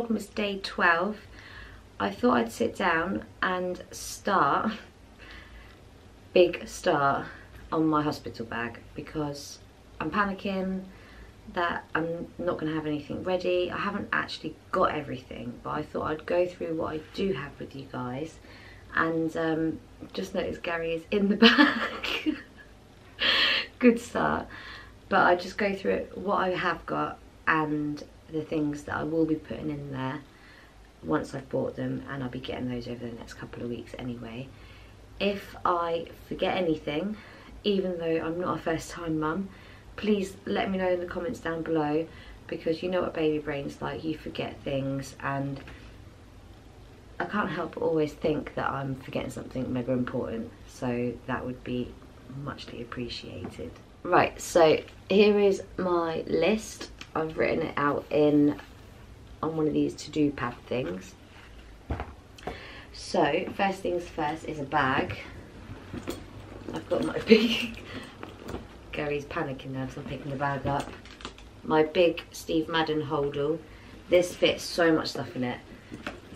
Vlogmas day 12, I thought I'd sit down and start, big start, on my hospital bag, because I'm panicking that I'm not going to have anything ready. I haven't actually got everything, but I thought I'd go through what I do have with you guys. And just noticed Gary is in the bag. Good start. But I just go through it, what I have got and the things that I will be putting in there once I've bought them, and I'll be getting those over the next couple of weeks anyway. If I forget anything, even though I'm not a first time mum, please let me know in the comments down below, because you know what baby brain's like, you forget things, and I can't help but always think that I'm forgetting something mega important, so that would be muchly appreciated. Right, so here is my list. I've written it out on one of these to-do pad things. So first things first is a bag. I've got my big Gary's panicking now because I'm picking the bag up. My big Steve Madden holdall. This fits so much stuff in it.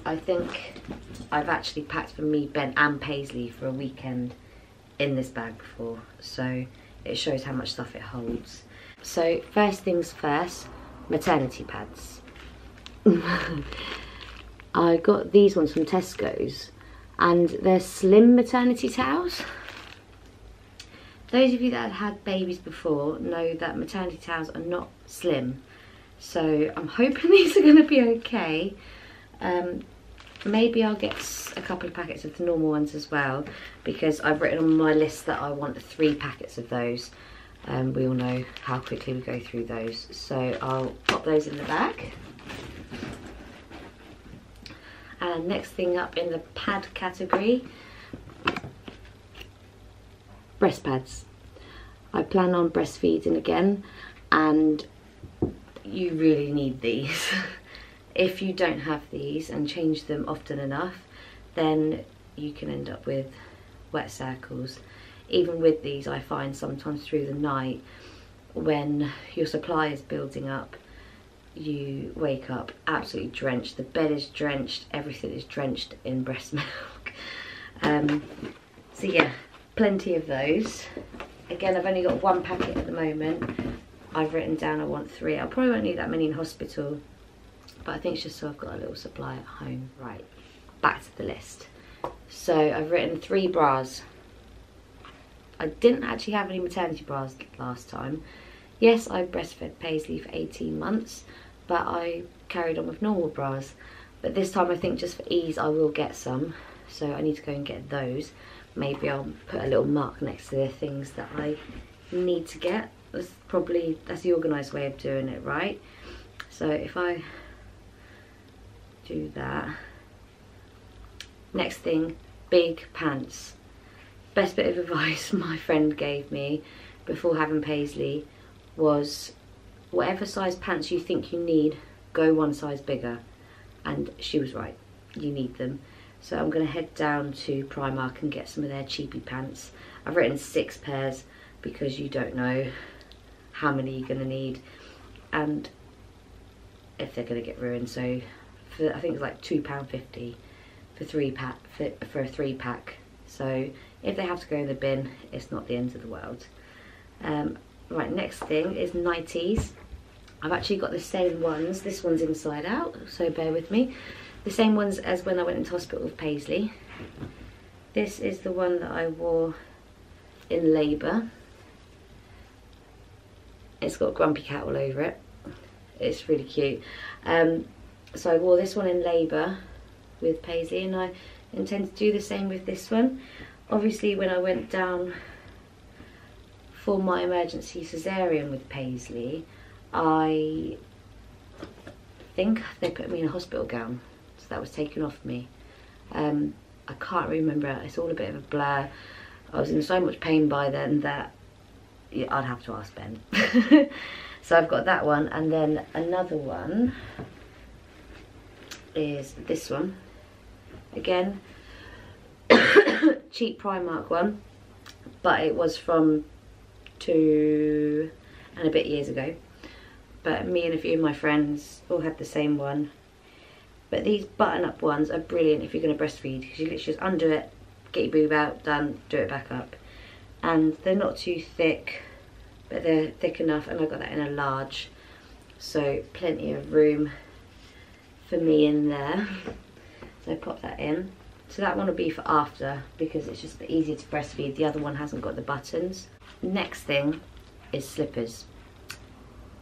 I think I've actually packed for me, Ben and Paisley for a weekend in this bag before, so it shows how much stuff it holds. So first things first, maternity pads. I got these ones from Tesco's, and they're slim maternity towels. Those of you that have had babies before know that maternity towels are not slim, so I'm hoping these are going to be okay. Maybe I'll get a couple of packets of the normal ones as well, because I've written on my list that I want 3 packets of those. We all know how quickly we go through those, so I'll pop those in the bag. And next thing up in the pad category, breast pads. I plan on breastfeeding again, and you really need these. If you don't have these and change them often enough, then you can end up with wet circles. Even with these, I find sometimes through the night, when your supply is building up, you wake up absolutely drenched. The bed is drenched, everything is drenched in breast milk. So yeah, plenty of those. Again, I've only got 1 packet at the moment. I've written down I want 3. I probably won't need that many in hospital, but I think it's just so I've got a little supply at home. Right, back to the list. So I've written 3 bras. I didn't actually have any maternity bras last time. Yes, I breastfed Paisley for 18 months, but I carried on with normal bras. But this time I think just for ease I will get some, so I need to go and get those. Maybe I'll put a little mark next to the things that I need to get. That's the organised way of doing it, right? So if I do that. Next thing, big pants. Best bit of advice my friend gave me before having Paisley was, whatever size pants you think you need, go 1 size bigger. And she was right, you need them. So I'm going to head down to Primark and get some of their cheapy pants. I've written 6 pairs because you don't know how many you're going to need and if they're going to get ruined. So I think it's like £2.50 for a 3-pack. So if they have to go in the bin, it's not the end of the world. Right, next thing is nighties. I've actually got the same ones. This one's inside out, so bear with me. The same ones as when I went into hospital with Paisley. This is the one that I wore in labour. It's got Grumpy Cat all over it. It's really cute. So I wore this one in labour with Paisley, and I intend to do the same with this one. Obviously when I went down for my emergency cesarean with Paisley, I think they put me in a hospital gown, so that was taken off me. I can't remember, it's all a bit of a blur. I was in so much pain by then that I'd have to ask Ben. So I've got that one, and then another one is this one. Again, cheap Primark one, but it was from 2 and a bit years ago. But me and a few of my friends all had the same one. But these button-up ones are brilliant if you're going to breastfeed, because you literally just undo it, get your boob out, done, do it back up. And they're not too thick, but they're thick enough, and I got that in a large, so plenty of room for me in there. So pop that in. So that one will be for after, because it's just easier to breastfeed. The other one hasn't got the buttons. Next thing is slippers.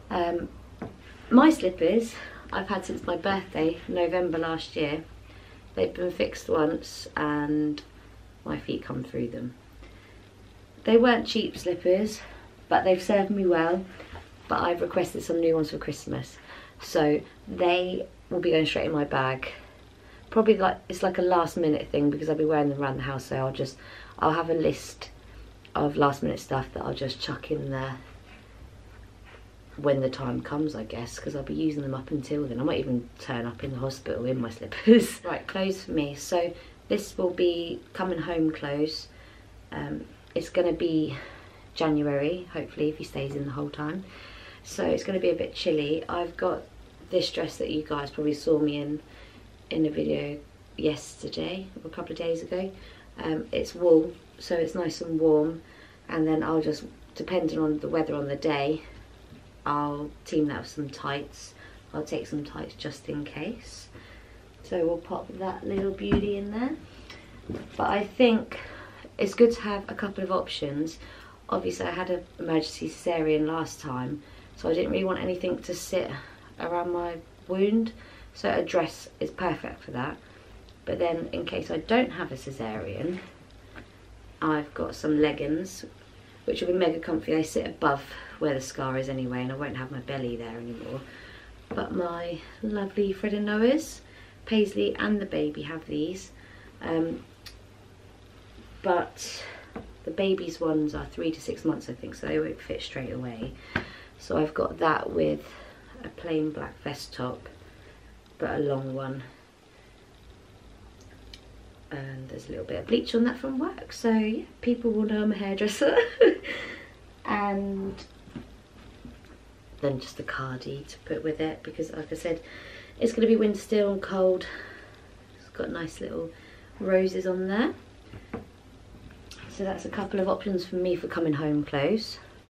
My slippers I've had since my birthday, November last year. They've been fixed once and my feet come through them. They weren't cheap slippers, but they've served me well. But I've requested some new ones for Christmas, so they will be going straight in my bag. Probably it's like a last minute thing, because I'll be wearing them around the house, so I'll have a list of last minute stuff that I'll just chuck in there when the time comes, I guess, because I'll be using them up until then. I might even turn up in the hospital in my slippers. Right, clothes for me. So this will be coming home clothes. It's going to be January, hopefully, if he stays in the whole time. So it's going to be a bit chilly. I've got this dress that you guys probably saw me in a video yesterday, or a couple of days ago. It's wool, so it's nice and warm. And then I'll just, depending on the weather on the day, I'll team that with some tights. I'll take some tights just in case. So we'll pop that little beauty in there. But I think it's good to have a couple of options. Obviously I had an emergency cesarean last time, so I didn't really want anything to sit around my wound. So a dress is perfect for that. But then in case I don't have a cesarean, I've got some leggings, which will be mega comfy. They sit above where the scar is anyway, and I won't have my belly there anymore. But my lovely Fred and Noah's, Paisley and the baby have these. But the baby's ones are 3 to 6 months, I think, so they won't fit straight away. So I've got that with a plain black vest top, but a long one. And there's a little bit of bleach on that from work, so yeah, people will know I'm a hairdresser. And then just a cardi to put with it, because like I said, it's going to be winter still and cold. It's got nice little roses on there. So that's a couple of options for me for coming home clothes.